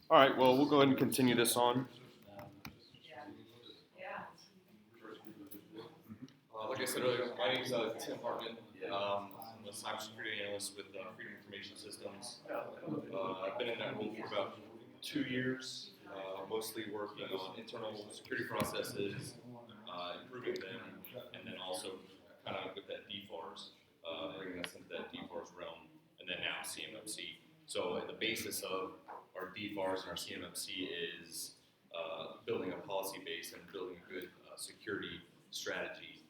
All right, well, we'll go ahead and continue this on. Like I said earlier, my name is Tim Hartman. I'm a cybersecurity analyst with Freedom Information Systems. I've been in that role for about 2 years, mostly working on internal security processes, improving them, and then also kind of with that DFARS, bringing us into that DFARS realm, and then now CMMC. So the basis of our DFARS and our CMMC is building a policy base and building a good security strategy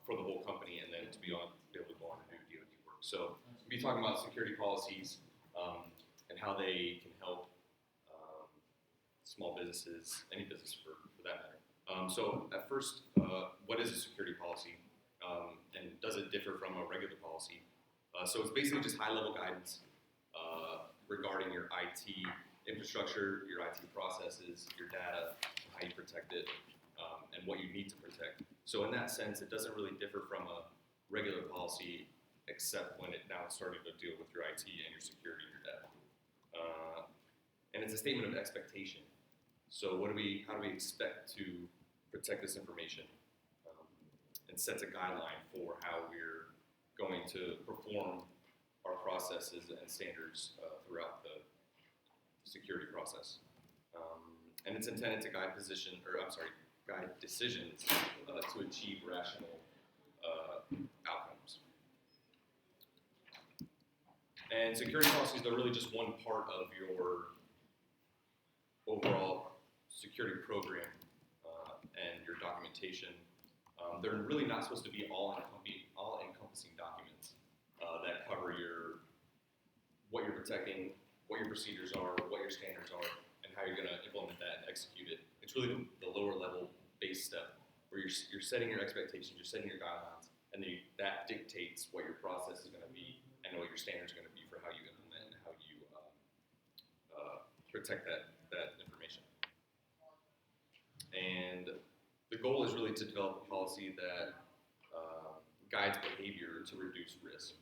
for the whole company, and then to be able to go on and do DoD work. So we'll be talking about security policies and how they can help small businesses, any business for that matter. So at first, what is a security policy, and does it differ from a regular policy? So it's basically just high-level guidance regarding your IT infrastructure, your IT processes, your data, how you protect it, and what you need to protect. So in that sense, it doesn't really differ from a regular policy, except when it now is starting to deal with your IT and your security and your data. And it's a statement of expectation. So how do we expect to protect this information, and sets a guideline for how we're going to perform our processes and standards throughout the security process. And it's intended to guide decisions to achieve rational outcomes. And security policies are really just one part of your overall security program and your documentation. They're really not supposed to be all-encompassing documents that cover what you're protecting, what your procedures are, what your standards are, and how you're going to implement that and execute it. It's really the lower level base step where you're setting your expectations, you're setting your guidelines, and then that dictates what your process is going to be and what your standards are going to be for how you implement and how you protect that information. And the goal is really to develop a policy that guides behavior to reduce risk.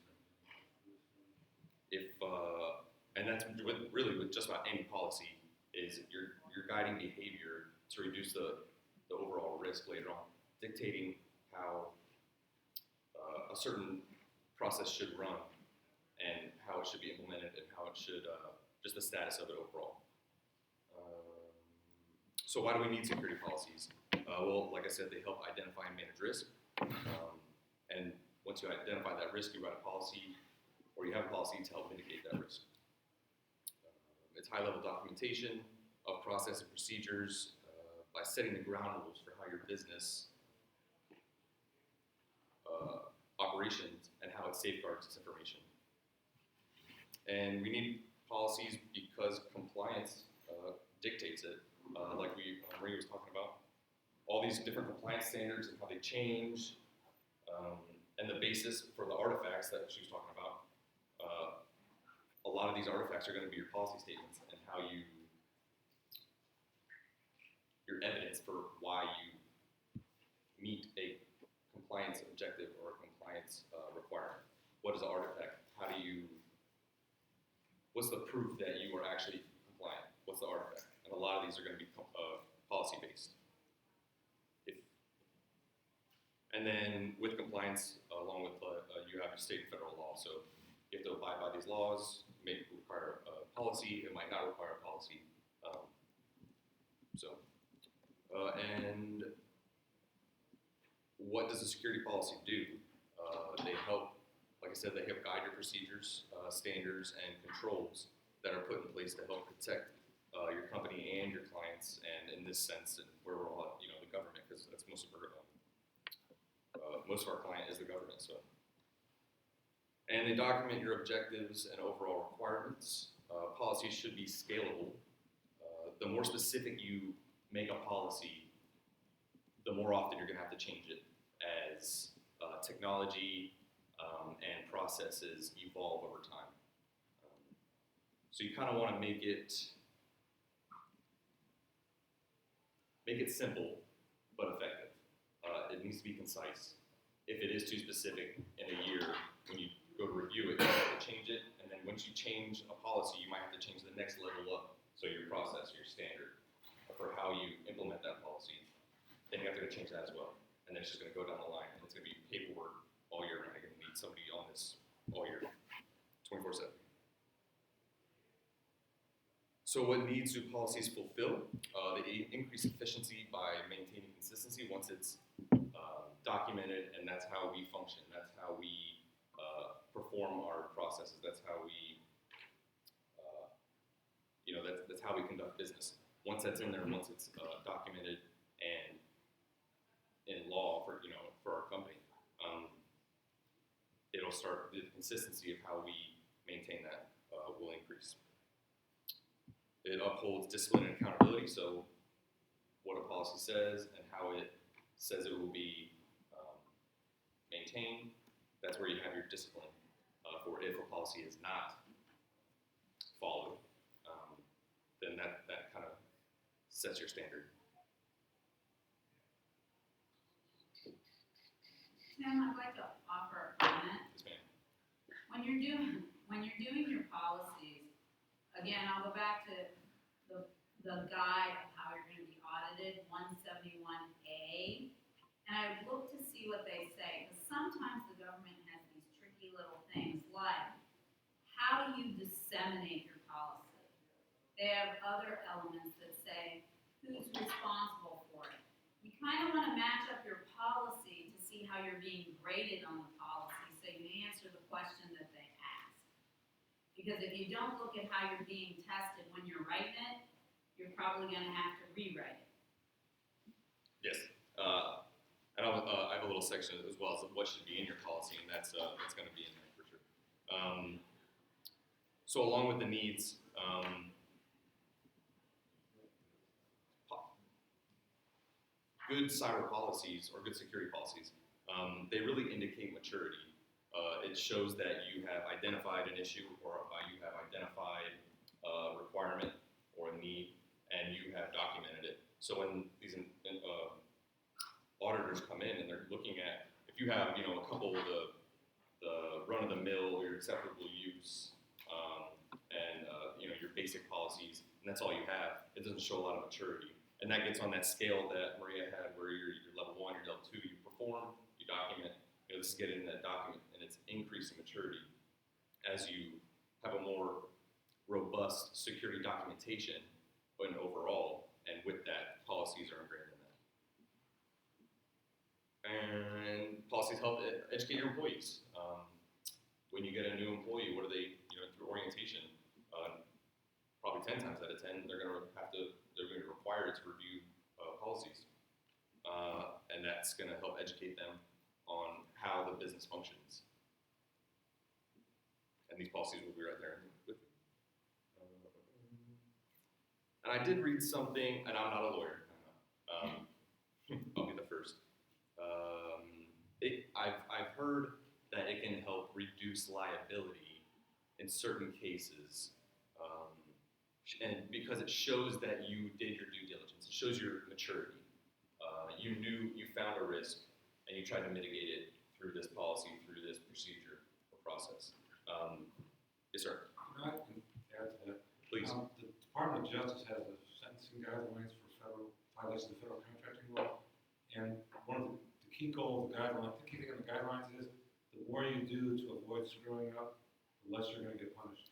And that's really with just about any policy, is you're guiding behavior to reduce the overall risk later on, dictating how a certain process should run and how it should be implemented and how it should, just the status of it overall. So why do we need security policies? Well, like I said, they help identify and manage risk. And once you identify that risk, you write a policy, or you have a policy to help mitigate that risk. It's high-level documentation of process and procedures by setting the ground rules for how your business operations and how it safeguards its information. And we need policies because compliance dictates it, like Maria was talking about. All these different compliance standards and how they change, and the basis for the artifacts that she was talking about. A lot of these artifacts are going to be your policy statements and how your evidence for why you meet a compliance objective or a compliance requirement. What is the artifact? What's the proof that you are actually compliant? What's the artifact? And a lot of these are going to be policy based. And then with compliance, along with you have your state and federal law. So you have to abide by these laws. It may require a policy. It might not require a policy. And what does a security policy do? They help, like I said, they help guide your procedures, standards, and controls that are put in place to help protect your company and your clients. And in this sense, and where we're all, the government, because that's most of our client is the government. So. And they document your objectives and overall requirements. Policies should be scalable. The more specific you make a policy, the more often you're going to have to change it as technology and processes evolve over time. So you kind of want to make it simple but effective. It needs to be concise. If it is too specific in a year, when you go to review it, you have to change it, and then once you change a policy, you might have to change the next level up So your process, your standard for how you implement that policy, then you have to go change that as well. And then it's just going to go down the line, and it's going to be paperwork all year round. You're going to need somebody on this all year, 24/7. So what needs do policies fulfill? They increase efficiency by maintaining consistency once it's documented, and that's how we function. That's how we perform our processes. That's how we, that's how we conduct business. Once that's in there, once it's documented and in law for our company, it'll start, the consistency of how we maintain that will increase. It upholds discipline and accountability, so what a policy says and how it says it will be maintained, that's where you have your discipline for if a policy is not followed, then that kind of sets your standard. Tim, I'd like to offer a comment. Yes, ma'am. When you're doing your policies, again, I'll go back to the guide of how you're going to be audited, 171A, and I look to see what they say, because sometimes the government has these tricky little things like, how do you disseminate your policy? They have other elements that say, who's responsible for it? You kind of want to match up your policy to see how you're being graded on the policy, so you answer the question that they ask. Because if you don't look at how you're being tested when you're writing it, you're probably going to have to rewrite it. Yes. And I have a little section as well as what should be in your policy, and that's going to be in there for sure. So along with the needs, good cyber policies or good security policies, they really indicate maturity. It shows that you have identified an issue or you have identified a requirement or a need, and you have documented it. So when these auditors come in and they're looking at, if you have a couple of the run-of-the-mill, your acceptable use, and your basic policies, and that's all you have, it doesn't show a lot of maturity. And that gets on that scale that Maria had, where you're level 1, you're level 2, you perform, you document. This is getting in that document, and it's increasing maturity as you have a more robust security documentation and overall, and with that, policies are ingrained in that. And policies help educate your employees. When you get a new employee, what are they, through orientation, probably 10 times out of 10, they're going to be required to review policies. And that's going to help educate them on how the business functions. And these policies will be right there with you. And I did read something, and I'm not a lawyer. I'll be the first. I've heard that it can help reduce liability in certain cases, and because it shows that you did your due diligence, it shows your maturity. You found a risk, and you tried to mitigate it through this policy, through this procedure or process. Yes, sir. I can add to that. Please. The Department of Justice has a sentencing guidelines for federal violations of federal contracting law, and one of the key goals of the guidelines, the key thing in the guidelines is the more you do to avoid screwing up, the less you're going to get punished.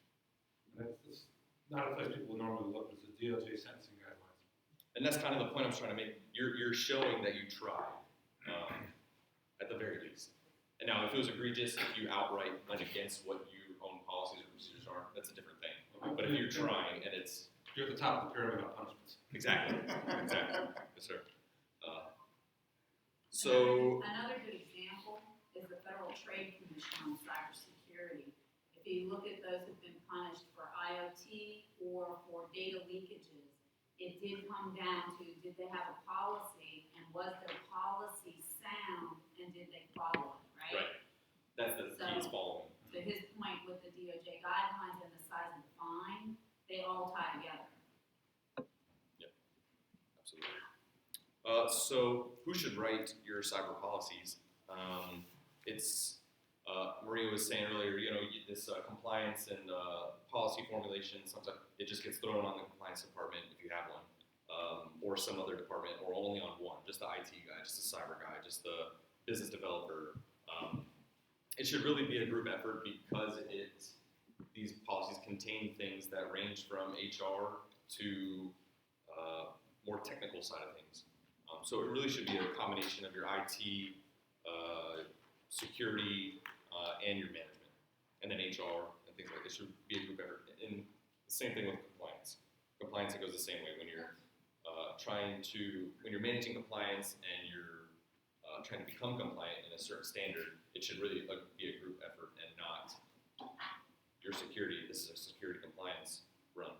And it's not a place people would normally look. It's the DOJ sentencing guidelines. And that's kind of the point I'm trying to make. You're showing that you tried, at the very least. And now, if it was egregious, if you outright went against what your own policies or procedures are, that's a different thing. But if you're trying and it's... You're at the top of the pyramid on punishments. Exactly. Yes, sir. Another good example is the Federal Trade Commission on cybersecurity. If you look at those who've been punished for IoT or for data leakages, it did come down to, did they have a policy, and was their policy sound, and did they follow it, right? Right. That's the key is following. To his point with the DOJ guidelines and the size of the fine, they all tie together. Yep, absolutely. So who should write your cyber policies? Maria was saying earlier, this compliance and policy formulation, sometimes it just gets thrown on the compliance department if you have one, or some other department, or only on one, just the IT guy, just the cyber guy, just the business developer. It should really be a group effort because these policies contain things that range from HR to more technical side of things. So it really should be a combination of your IT, security, and your management, and then HR and things like that. It should be a group effort. And the same thing with compliance. Compliance, it goes the same way when you're when you're managing compliance and you're trying to become compliant in a certain standard. It should really be a group effort and not your security. This is a security compliance run.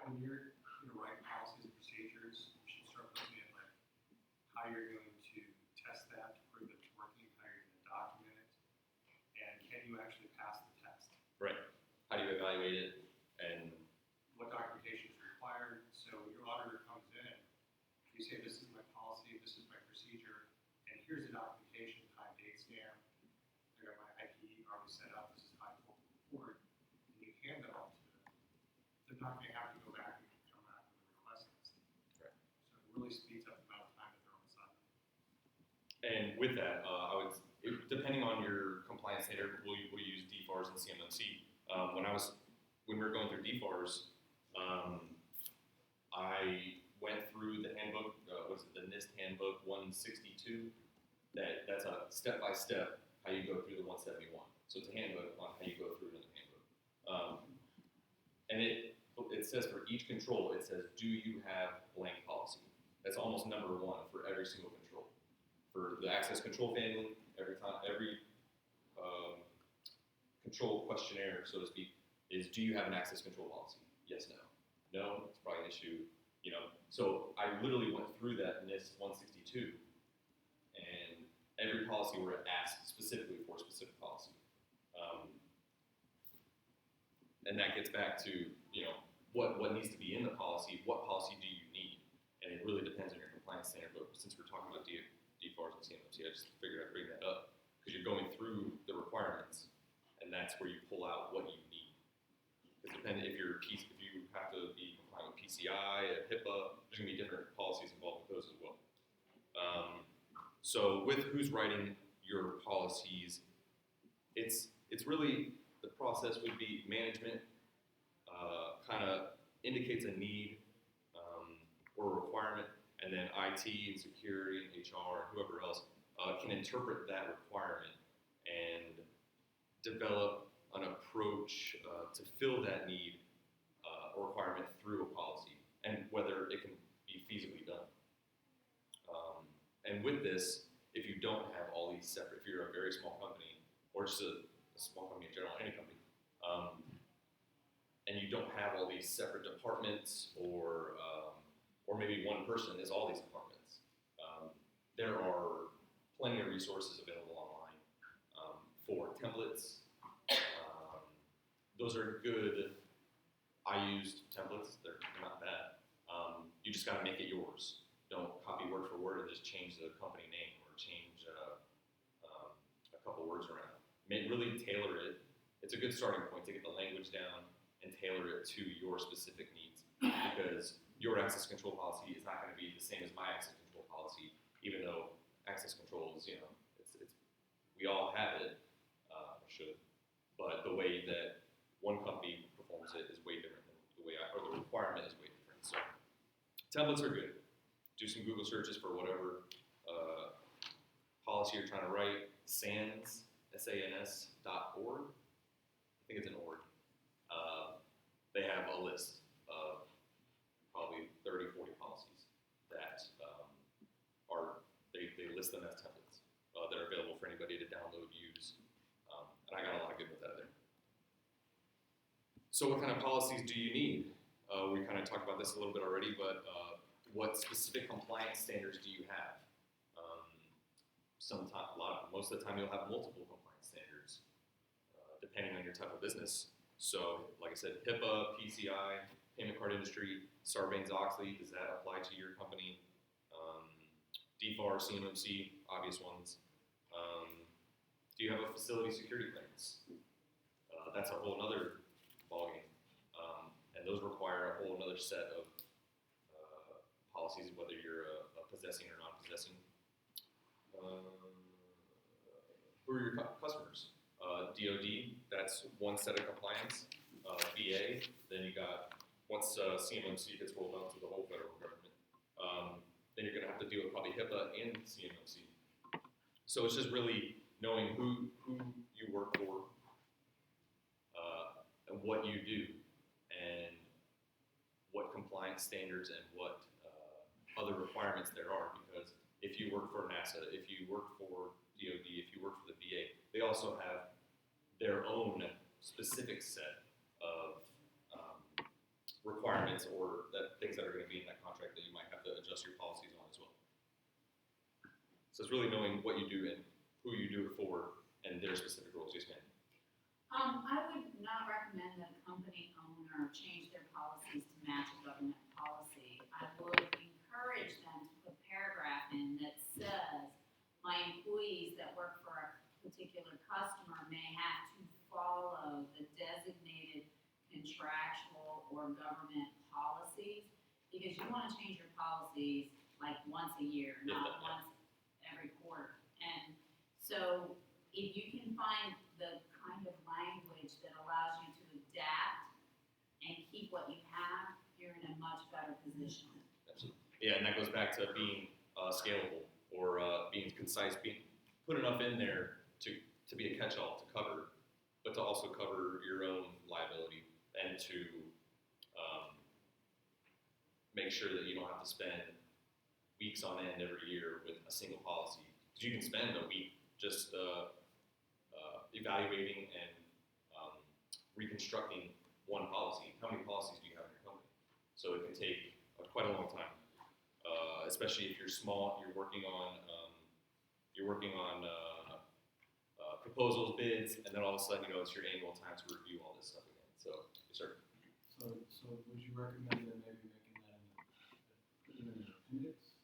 When you're writing policies and procedures, you should start looking at like how you're going to test that to prove it's working, how you're going to document it, and can you actually pass the test? Right. How do you evaluate it? And What documentation is required? So your auditor comes in, you say this is my policy, this is my procedure, and here's the documentation, time, date stamp. I got my IPE already set up. This is how I pull the report, and you hand that off to them. They're not going to have to go back and come back with a request list. Right. So it really speeds up the amount of time that they're on assignment. And with that, depending on your compliance standard, we'll use DFARS and CMMC. When we were going through DFARS, I went through the handbook. The NIST handbook 162? That's a step-by-step how you go through the 171. So it's a handbook on how you go through the handbook. And it says for each control, it says, do you have blank policy? That's almost number one for every single control. For the access control family, every control questionnaire, so to speak, is do you have an access control policy? Yes, no. No, it's probably an issue, So I literally went through that NIST 162, and every policy were asked specifically for a specific policy. And that gets back to, what needs to be in the policy, what policy do you need? And it really depends on your compliance standard, but since we're talking about DFARS and CMMC, I just figured I'd bring that up, because you're going through the requirements, and that's where you pull out what you need. Because depending if you have to be compliant with PCI, HIPAA, there's going to be different policies involved with those as well. So with who's writing your policies, it's really, the process would be management kind of indicates a need or a requirement, and then IT and security and HR and whoever else can interpret that requirement and develop an approach to fill that need or requirement through a policy, and whether it can be feasibly done. And with this, if you don't have all these separate, if you're a very small company, or just a small company in general, any company, and you don't have all these separate departments, or maybe one person is all these departments, there are plenty of resources available online for templates. Those are good. I used templates. They're not bad. You just got to make it yours. Don't copy word for word and just change the company name or change a couple words around. Really tailor it. It's a good starting point to get the language down and tailor it to your specific needs, because your access control policy is not going to be the same as my access control policy, even though access control is, we all have it, or should, but the way that one company performs it is way different than the requirement is way different. So templates are good. Do some Google searches for whatever policy you're trying to write. SANS, SANS.org. I think it's an org. They have a list of probably 30, 40 policies that they list them as templates that are available for anybody to download, use, and I got a lot of good with that there. So what kind of policies do you need? We kind of talked about this a little bit already, but what specific compliance standards do you have? Most of the time you'll have multiple compliance standards, depending on your type of business. So, like I said, HIPAA, PCI, payment card industry, Sarbanes-Oxley, does that apply to your company? DFAR, CMMC, obvious ones. Do you have a facility security clearance? That's a whole nother ballgame. And those require a whole nother set of policies, whether you're a possessing or non-possessing. Who are your customers? DoD, that's one set of compliance. VA, then you got, once CMMC gets rolled out to the whole federal government, then you're going to have to deal with probably HIPAA and CMMC. So it's just really knowing who you work for, and what you do, and what compliance standards and what other requirements there are. Because if you work for NASA, if you work for DoD, if you work for the VA, they also have their own specific set of requirements or things that are going to be in that contract that you might have to adjust your policies on as well. So it's really knowing what you do and who you do it for and their specific roles. Yes, ma'am. I would not recommend that a company owner change their policies to match a government policy. I would encourage them to put a paragraph in that says, my employees that work for a particular customer may have to follow the designated contractual or government policies, because you want to change your policies like once a year, not once every quarter. And so if you can find the kind of language that allows you to adapt and keep what you have, you're in a much better position. Absolutely. Yeah, and that goes back to being scalable or being concise, being put enough in there to be a catch-all to cover, but to also cover your own liability and to make sure that you don't have to spend weeks on end every year with a single policy. Because you can spend a week just evaluating and reconstructing one policy. How many policies do you have in your company? So it can take quite a long time, especially if you're small. You're working on proposals, bids, and then all of a sudden, it's your annual time to review all this stuff again. So, yes, sir. So would you recommend then maybe making that in an appendix,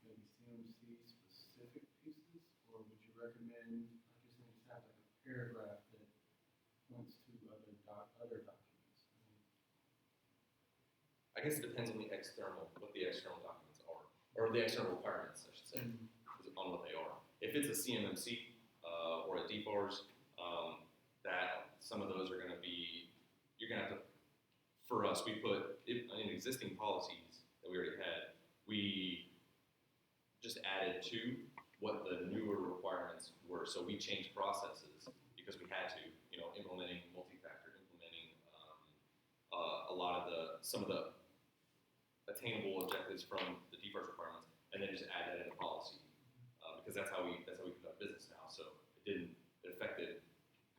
maybe CMC specific pieces, or would you recommend just have like a paragraph that points to other documents? I guess it depends on what the external documents are, or the external requirements, I should say, on what they are. If it's a CMMC or a DFARS, that some of those are going to be, you're going to have to, for us, we put in existing policies that we already had, we just added to what the newer requirements were. So we changed processes because we had to, implementing multi-factor, implementing a lot of some of the attainable objectives from the DFARS requirements, and then just add that in the policy because that's how we conduct business now. So it affected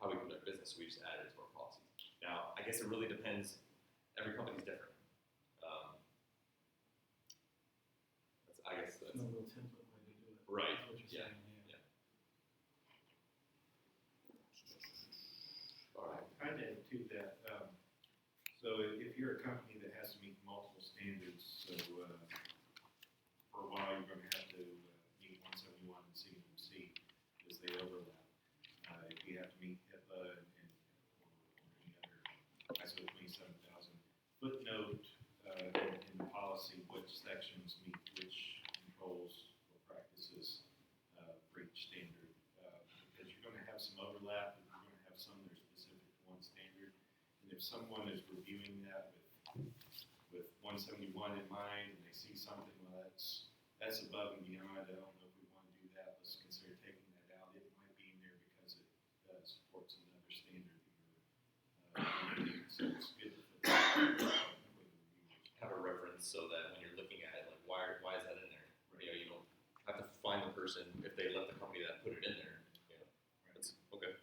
how we conduct business. So we just added it to our policies. Now, I guess it really depends. Every company's different. That's no real template way to do it. Right. That's what you're saying, yeah. All right. I'd add to that. So if you're a company that has to meet multiple standards, so for a while you're going to have to meet 171 and CMMC because they overlap. If you have to meet HIPAA or any other ISO 27000 footnote in the policy, which sections meet which controls or practices for each standard. Because you're going to have some overlap, and you're going to have some that are specific to one standard. And if someone is reviewing that with 171 in mind, and they see something, well, that's above and beyond. I don't know if we want to do that. Let's consider taking that out. It might be in there because it supports another standard. So it's good to put that Have a reference so that when you're looking at it, like why is that in there? You don't have to find the person if they left the company that put it in there. That's okay.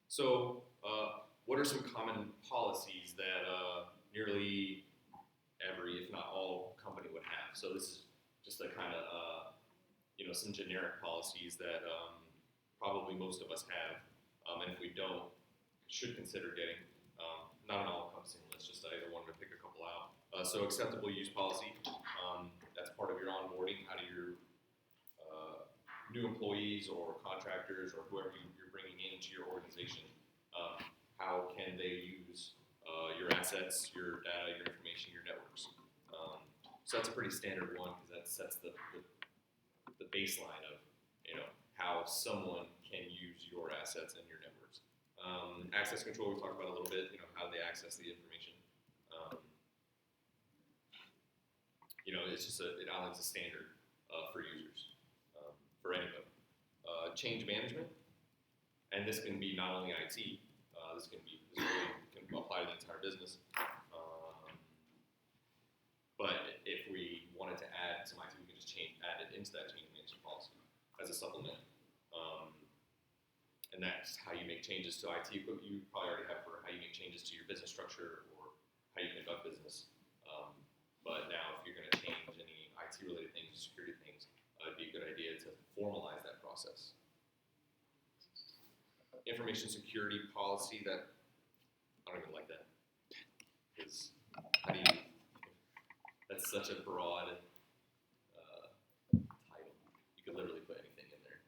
So, what are some common policies that nearly every, if not all, company would have? So this is just a kind of, some generic policies that probably most of us have, and if we don't, should consider getting. not an all-encompassing list, just I wanted to pick a couple out. So acceptable use policy, that's part of your onboarding. How do your new employees or contractors or whoever you're bringing into your organization, how can they use your assets, your data, your information, your networks? So that's a pretty standard one because that sets the baseline of how someone can use your assets and your networks. Access control we talked about a little bit. How they access the information. It's just it outlines a standard for users for anybody. Change management, and this can be not only IT. This can apply to the entire business. But if we wanted to add some IT, we can just add it into that change management policy as a supplement. And that's how you make changes to IT equipment. You probably already have for how you make changes to your business structure or how you conduct business. But now, if you're going to change any IT-related things, security things, it'd be a good idea to formalize that process. Information security policy, that I don't even like that. Because how do you? That's such a broad title. You could literally put anything in there.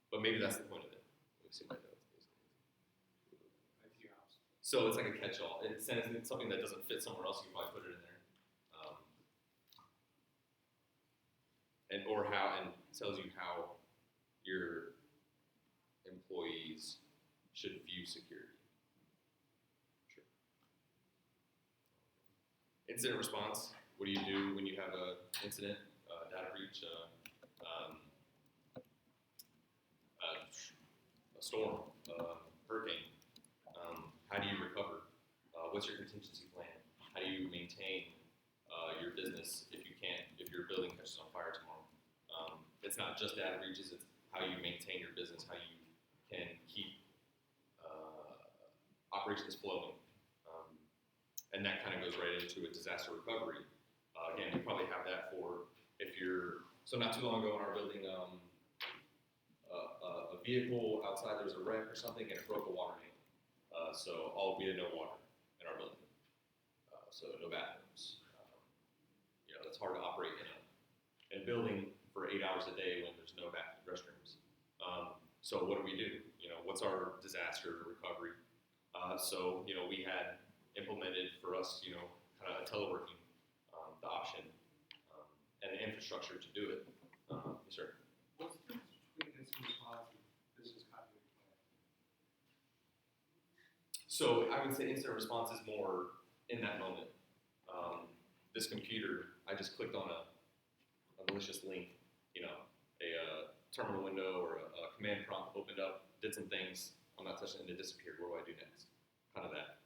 But maybe that's the point of it. Let me see my notes. IT ops. So it's like a catch-all. It's something that doesn't fit somewhere else. You can probably put it in there. And tells you how your employees should view security. Sure. Incident response. What do you do when you have an incident, data breach, a storm, hurricane? How do you recover? What's your contingency plan? How do you maintain your business if your building catches on fire tomorrow? It's not just data breaches, it's how you maintain your business, how you can keep operations flowing. And that kind of goes right into a disaster recovery. Again, you probably have that for so not too long ago in our building, a vehicle outside, there was a wreck or something and it broke a water main. So we had no water in our building. So no bathrooms. It's hard to operate in a building for 8 hours a day when there's no restrooms. So what do we do? What's our disaster recovery? So we had implemented for us, kind of a teleworking the option and the infrastructure to do it. Yes, sir. What's the difference between incident response and business continuity plan? So I would say incident response is more in that moment. This computer, I just clicked on a malicious link, a terminal window or a command prompt opened up, did some things, I'm not touching it, and it disappeared. What do I do next? Kind of that.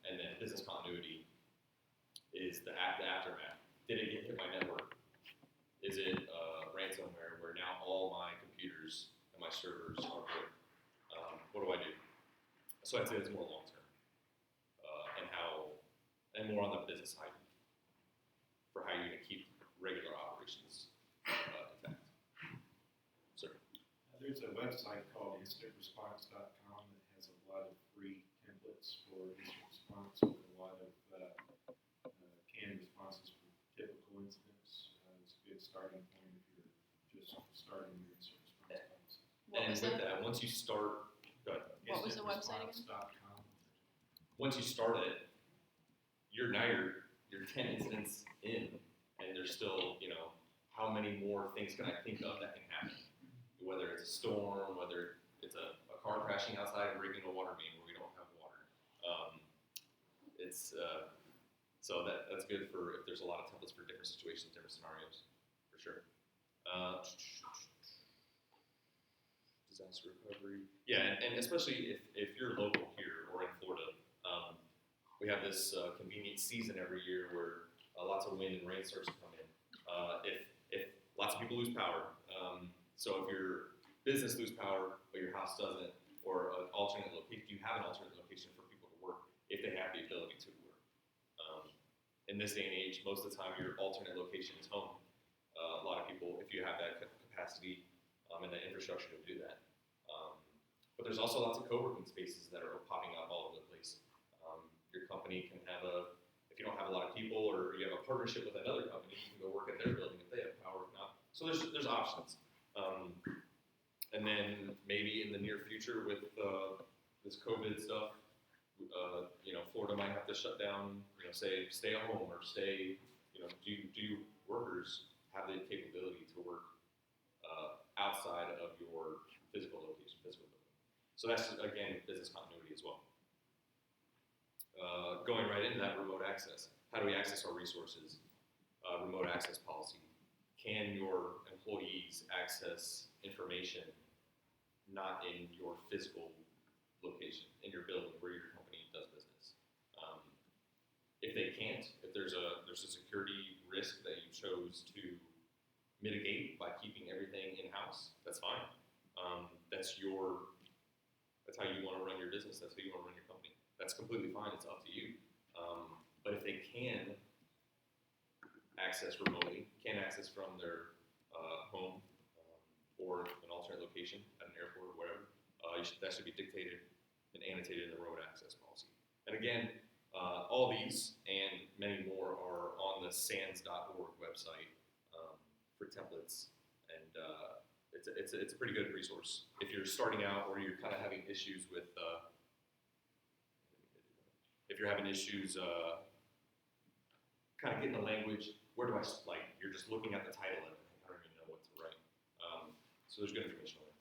And then business continuity is the aftermath. Did it hit my network? Is it ransomware where now all my computers and my servers are broken? What do I do? So I'd say it's more long term, and more on the business side for how you're going to keep regular operations intact. Sir. There's a website called instantresponse.com that has a lot of free templates for instant response with a lot of canned responses for typical incidents. It's a good starting point if you're just starting your instant response policy. And with that, once you start, go ahead. What was the website again? Instantresponse.com. Once you start it, you're 10 incidents in, and there's still, how many more things can I think of that can happen? Whether it's a storm, whether it's a car crashing outside and breaking a water main where we don't have water. So that's good for if there's a lot of templates for different situations, different scenarios, for sure. Disaster recovery. Yeah, and especially if you're local here or in Florida, we have this convenient season every year where lots of wind and rain starts to come in. If lots of people lose power, so if your business loses power but your house doesn't, or an alternate location, you have an alternate location for people to work if they have the ability to work. In this day and age, most of the time your alternate location is home. A lot of people, if you have that capacity and that infrastructure to do that. But there's also lots of co-working spaces that are popping up all over the place. company can have if you don't have a lot of people or you have a partnership with another company, you can go work at their building if they have power. If not, so there's options. And then maybe in the near future with this COVID stuff, Florida might have to shut down, say stay at home or stay, do workers have the capability to work outside of your physical location, physical building? So that's, again, business continuity as well. Going right into that, remote access. How do we access our resources? Remote access policy. Can your employees access information not in your physical location, in your building where your company does business? If they can't, if there's a security risk that you chose to mitigate by keeping everything in-house, that's fine. That's how you want to run your business. That's how you want to run your company. That's completely fine. It's up to you. But if they can access remotely, can access from their home or an alternate location at an airport or whatever, that should be dictated and annotated in the road access policy. And again, all these and many more are on the sans.org website for templates, and it's a pretty good resource if you're starting out or you're kind of having issues with kind of getting the language. Where do I you're just looking at the title and I don't even know what to write. So there's good information on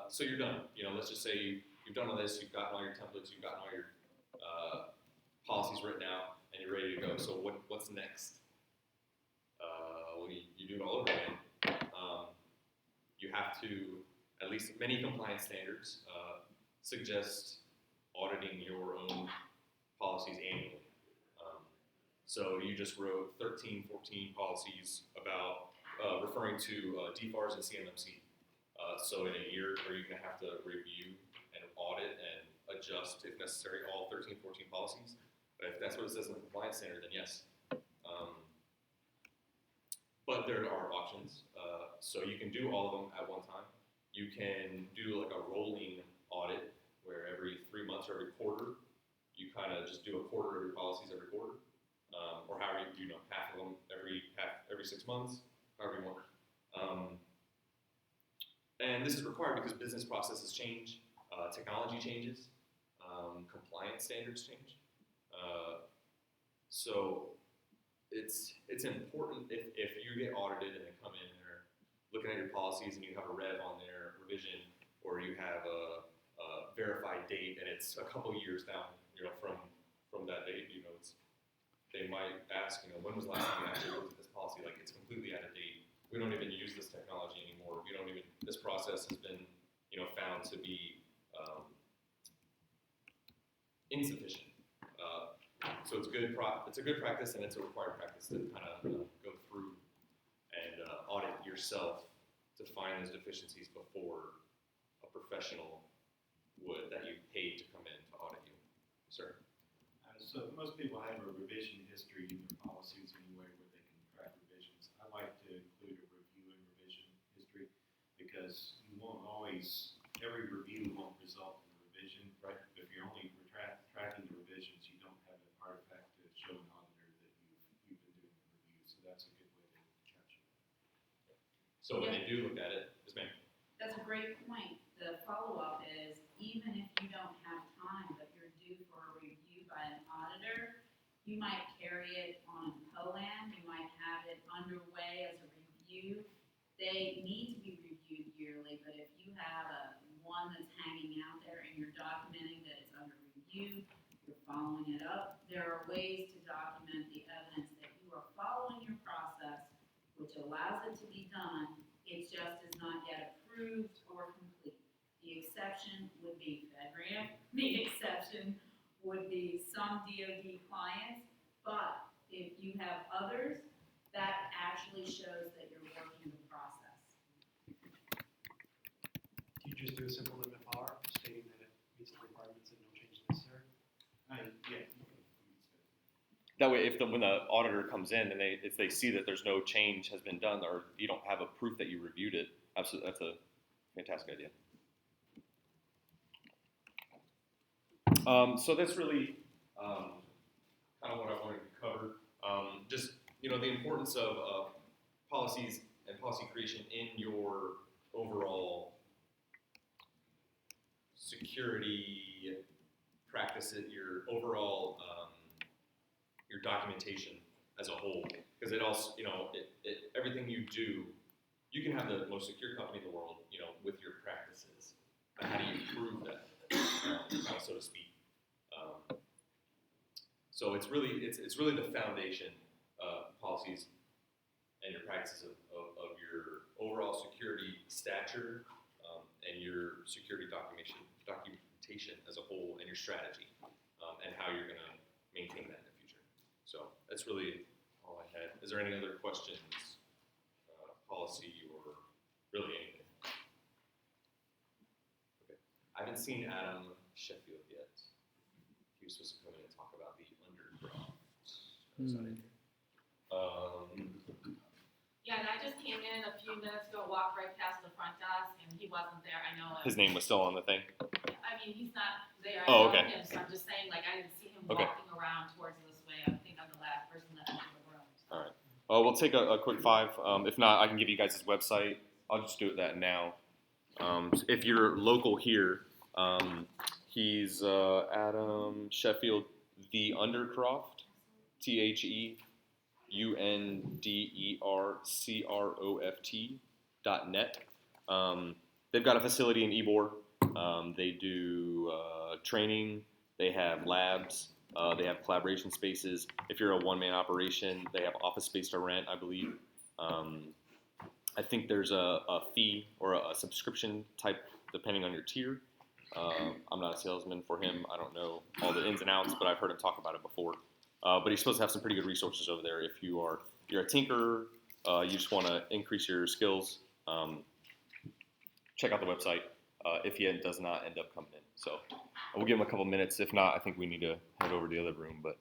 it. So you're done. Let's just say you've done all this, you've gotten all your templates, you've gotten all your policies written out, and you're ready to go. So what's next? Well, you do it all over again. You have to, at least many compliance standards suggest auditing your own policies annually. So you just wrote 13, 14 policies about referring to DFARS and CMMC. So in a year, are you going to have to review and audit and adjust, if necessary, all 13, 14 policies? But if that's what it says in the compliance standard, then yes. But there are options. So you can do all of them at one time. You can do like a rolling audit where every 3 months or every quarter, you kind of just do a quarter of your policies every quarter. Or however you do, half of them every 6 months, however you want. And this is required because business processes change, technology changes, compliance standards change. So it's important if you get audited and they come in and they're looking at your policies and you have a rev on their revision, or you have a verified date and it's a couple years down, from that date, they might ask, when was the last time you actually looked at this policy? Like, it's completely out of date. We don't even use this technology anymore. This process has been, found to be insufficient. So it's a good practice and it's a required practice to kind of go through and audit yourself to find those deficiencies before a professional would that you paid to come in to audit you. Sir? So most people have a revision history in their policies anyway where they can track revisions. I like to include a review and revision history because you won't always, every review won't result in a revision, right? But if you're only tracking the revisions, you don't have an artifact to show an auditor that you've been doing the review. So that's a good way to capture that. So when they do look at it, yes ma'am. That's a great point. The follow-up is, even if you don't have time, but you're due for a review by an auditor, you might carry it on a POAM, you might have it underway as a review. They need to be reviewed yearly, but if you have one that's hanging out there and you're documenting that it's under review, you're following it up, there are ways to document the evidence that you are following your process, which allows it to be done. It just is not yet approved or complete. The exception would be FedRAMP. The exception would be some DoD clients. But if you have others, that actually shows that you're working the process. Do you just do a simple limit bar stating that it meets the requirements and no change necessary? Yeah. That way, when the auditor comes in and if they see that there's no change has been done, or you don't have a proof that you reviewed it, absolutely, that's a fantastic idea. So that's really kind of what I wanted to cover. Just the importance of policies and policy creation in your overall security practices, your overall your documentation as a whole, because it also everything you do, you can have the most secure company in the world, with your practices. But how do you prove that, so to speak? So it's really the foundation, policies and your practices of your overall security stature and your security documentation as a whole, and your strategy, and how you're going to maintain that in the future. So that's really all I had. Is there any other questions, policy, or really anything? Okay. I haven't seen Adam Sheffield yet. He was supposed to come in and talk about the undercroft. Yeah, and I just came in a few minutes ago, walked right past the front desk, and he wasn't there. I know His name was still on the thing. I mean, he's not there. I Oh, know okay. him, so I'm just saying, like, I didn't see him Okay. walking around towards this way. I think I'm the last person that entered the room. All right. We'll take a quick 5. If not, I can give you guys his website. I'll just do that now. If you're local here, he's Adam Sheffield, the Undercroft, TheUndercroft.net. They've got a facility in Ybor. They do training. They have labs. They have collaboration spaces. If you're a one-man operation, they have office space to rent, I believe. I think there's a fee or a subscription type depending on your tier. I'm not a salesman for him. I don't know all the ins and outs, but I've heard him talk about it before. But he's supposed to have some pretty good resources over there. If you're a tinkerer, you just want to increase your skills, check out the website if he does not end up coming in. So we'll give him a couple minutes. If not, I think we need to head over to the other room. But